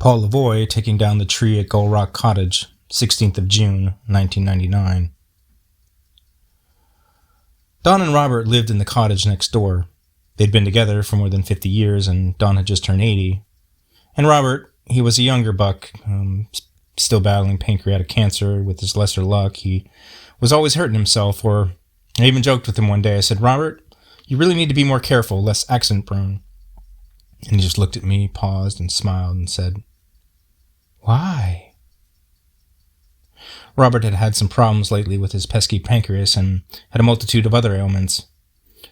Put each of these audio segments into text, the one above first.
Paul Lavoie taking down the tree at Gull Rock Cottage, 16th of June, 1999. Don and Robert lived in the cottage next door. They'd been together for more than 50 years, and Don had just turned 80. And Robert, he was a younger buck, still battling pancreatic cancer. With his lesser luck, he was always hurting himself, or I even joked with him one day. I said, "Robert, you really need to be more careful, less accident-prone." And he just looked at me, paused, and smiled, and said, "Why?" Robert had had some problems lately with his pesky pancreas and had a multitude of other ailments.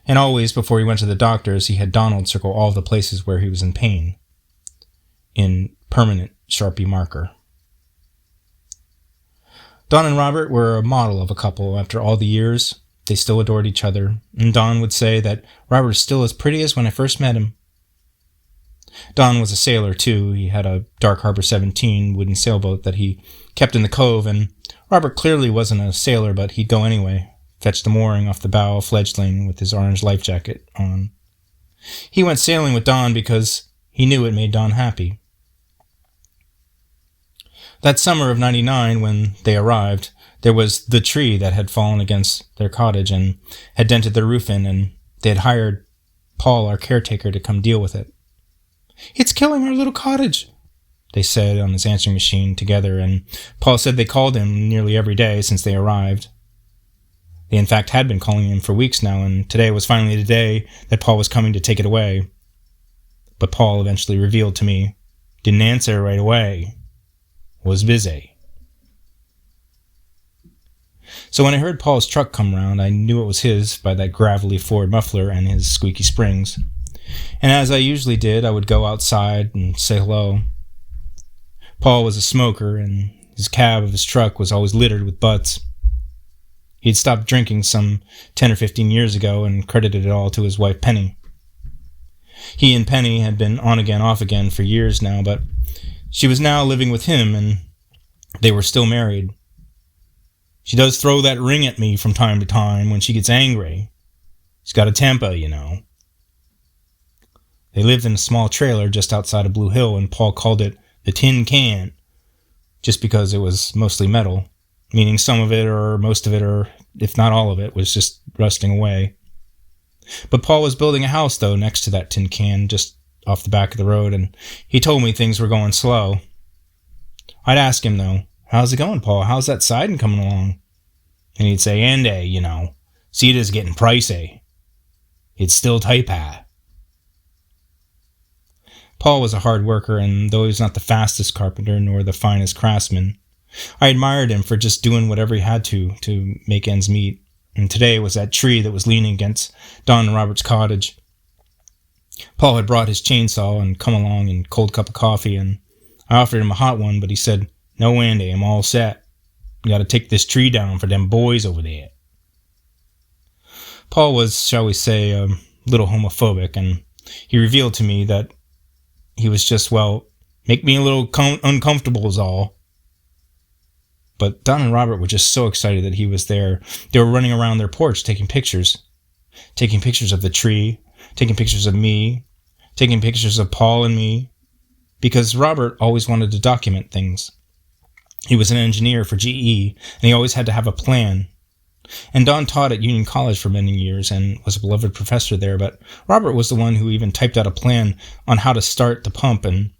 And always, before he went to the doctors, he had Donald circle all the places where he was in pain, in permanent Sharpie marker. Don and Robert were a model of a couple. After all the years, they still adored each other, and Don would say that Robert is still as pretty as when I first met him. Don was a sailor, too. He had a Dark Harbor 17 wooden sailboat that he kept in the cove, and Robert clearly wasn't a sailor, but he'd go anyway, fetch the mooring off the bow fledgling with his orange life jacket on. He went sailing with Don because he knew it made Don happy. That summer of '99, when they arrived, there was the tree that had fallen against their cottage and had dented their roof in, and they had hired Paul, our caretaker, to come deal with it. "It's killing our little cottage," they said on his answering machine together, and Paul said they called him nearly every day since they arrived. They in fact had been calling him for weeks now, and today was finally the day that Paul was coming to take it away. But Paul eventually revealed to me, didn't answer right away, was busy. So when I heard Paul's truck come round, I knew it was his by that gravelly Ford muffler and his squeaky springs. And as I usually did, I would go outside and say hello. Paul was a smoker, and his cab of his truck was always littered with butts. He'd stopped drinking some 10 or 15 years ago and credited it all to his wife Penny. He and Penny had been on again, off again for years now, but she was now living with him, and they were still married. She does throw that ring at me from time to time when she gets angry. She's got a temper, you know. They lived in a small trailer just outside of Blue Hill, and Paul called it the Tin Can, just because it was mostly metal, meaning some of it, or most of it, or if not all of it, was just rusting away. But Paul was building a house, though, next to that tin can, just off the back of the road, and he told me things were going slow. I'd ask him, though, "How's it going, Paul? How's that siding coming along?" And he'd say, "Andy, you know, cedar's getting pricey. It's still type-high." Paul was a hard worker, and though he was not the fastest carpenter nor the finest craftsman, I admired him for just doing whatever he had to make ends meet. And today was that tree that was leaning against Don and Robert's cottage. Paul had brought his chainsaw and come along and cold cup of coffee, and I offered him a hot one, but he said, "No, Andy, I'm all set. You gotta take this tree down for them boys over there." Paul was, shall we say, a little homophobic, and he revealed to me that he was just, well, make me a little uncomfortable is all. But Don and Robert were just so excited that he was there. They were running around their porch taking pictures of the tree, taking pictures of me, taking pictures of Paul and me, because Robert always wanted to document things. He was an engineer for GE, and he always had to have a plan. And Don taught at Union College for many years and was a beloved professor there, but Robert was the one who even typed out a plan on how to start the pump, and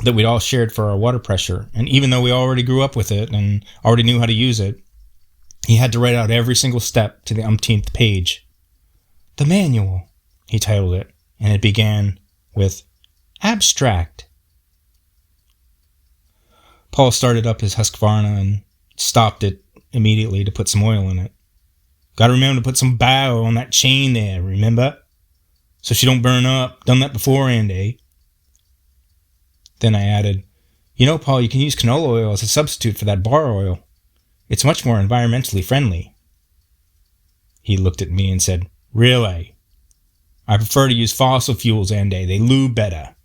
that we'd all shared for our water pressure. And even though we already grew up with it and already knew how to use it, he had to write out every single step to the umpteenth page. "The manual," he titled it, and it began with abstract. Paul started up his Husqvarna and stopped it immediately to put some oil in it. "Gotta remember to put some bow on that chain there, remember? So she don't burn up. Done that before, Andy." Then I added, "You know, Paul, you can use canola oil as a substitute for that bar oil. It's much more environmentally friendly." He looked at me and said, "Really? I prefer to use fossil fuels, Andy. They lube better.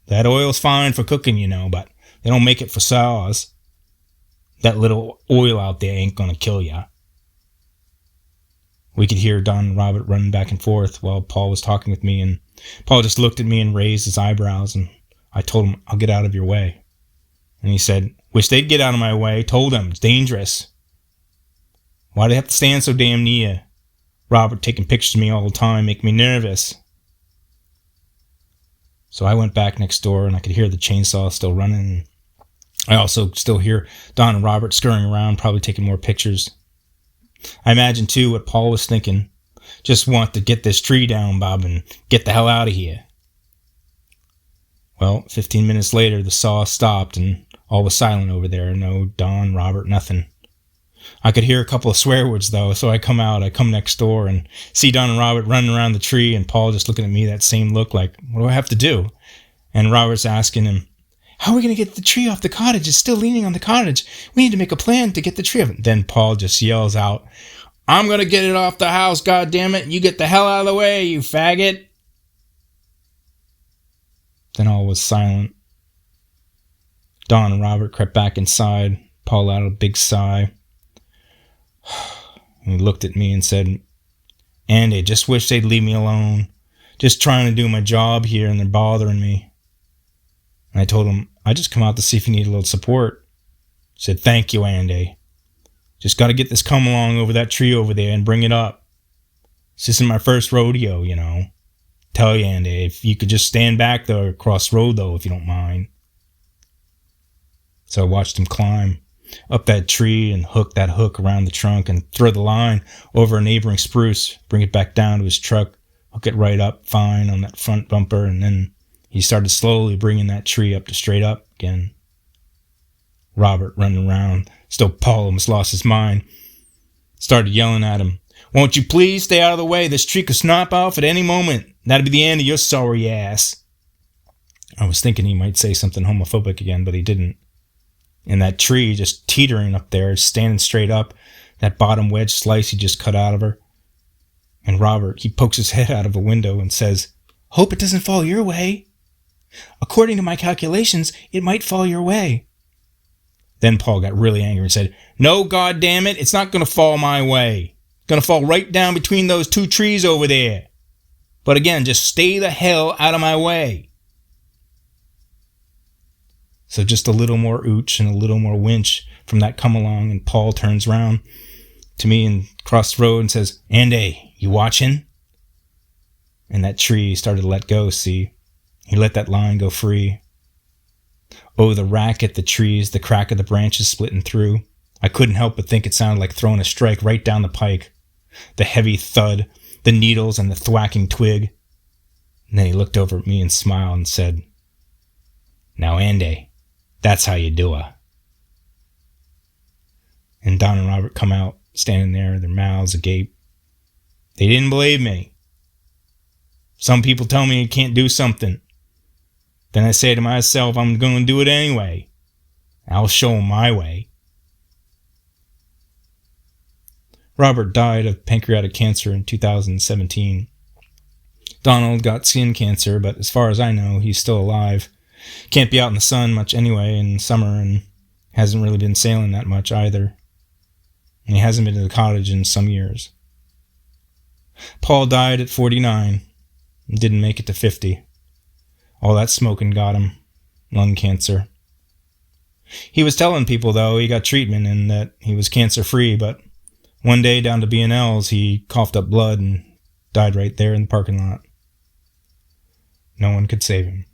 That oil's fine for cooking, you know, but they don't make it for saws. That little oil out there ain't gonna kill ya." We could hear Don and Robert running back and forth while Paul was talking with me, and Paul just looked at me and raised his eyebrows, and I told him, "I'll get out of your way." And he said, wish they'd get out of my way. Told them, it's dangerous. Why'd they have to stand so damn near? Robert taking pictures of me all the time, make me nervous. So I went back next door and I could hear the chainsaw still running. I also still hear Don and Robert scurrying around, probably taking more pictures. I imagine, too, what Paul was thinking. Just want to get this tree down, Bob, and get the hell out of here. Well, 15 minutes later, the saw stopped and all was silent over there. No Don, Robert, nothing. I could hear a couple of swear words, though, so I come next door and see Don and Robert running around the tree and Paul just looking at me, that same look like, what do I have to do? And Robert's asking him, how are we going to get the tree off the cottage? It's still leaning on the cottage. We need to make a plan to get the tree off. Then Paul just yells out, I'm going to get it off the house, goddammit. You get the hell out of the way, you faggot. Then all was silent. Don and Robert crept back inside. Paul let out a big sigh. He looked at me and said, Andy, just wish they'd leave me alone. Just trying to do my job here and they're bothering me. And I told him, I just come out to see if you need a little support. He said, thank you, Andy. Just got to get this come along over that tree over there and bring it up. This isn't my first rodeo, you know. Tell you, Andy, if you could just stand back there across the road, though, if you don't mind. So I watched him climb up that tree and hook that hook around the trunk and throw the line over a neighboring spruce, bring it back down to his truck, hook it right up fine on that front bumper, and then he started slowly bringing that tree up to straight up again. Robert, running around, still Paul almost lost his mind, started yelling at him, won't you please stay out of the way? This tree could snap off at any moment. That'd be the end of your sorry ass. I was thinking he might say something homophobic again, but he didn't. And that tree just teetering up there, standing straight up, that bottom wedge slice he just cut out of her. And Robert, he pokes his head out of a window and says, hope it doesn't fall your way. According to my calculations, it might fall your way. Then Paul got really angry and said, no, goddammit, it's not going to fall my way. It's going to fall right down between those two trees over there. But again, just stay the hell out of my way. So just a little more ooch and a little more winch from that come along, and Paul turns around to me and across the road and says, Andy, you watching? And that tree started to let go, see? He let that line go free. Oh, the racket, the trees, the crack of the branches splitting through. I couldn't help but think it sounded like throwing a strike right down the pike. The heavy thud, the needles and the thwacking twig. And then he looked over at me and smiled and said, now, Andy, that's how you do it. And Don and Robert come out, standing there, their mouths agape. They didn't believe me. Some people tell me you can't do something. Then I say to myself, I'm going to do it anyway. I'll show them my way. Robert died of pancreatic cancer in 2017. Donald got skin cancer, but as far as I know, he's still alive. Can't be out in the sun much anyway in summer, and hasn't really been sailing that much either. And he hasn't been to the cottage in some years. Paul died at 49 and didn't make it to 50. All that smoking got him. Lung cancer. He was telling people, though, he got treatment and that he was cancer-free, but one day down to B&L's, he coughed up blood and died right there in the parking lot. No one could save him.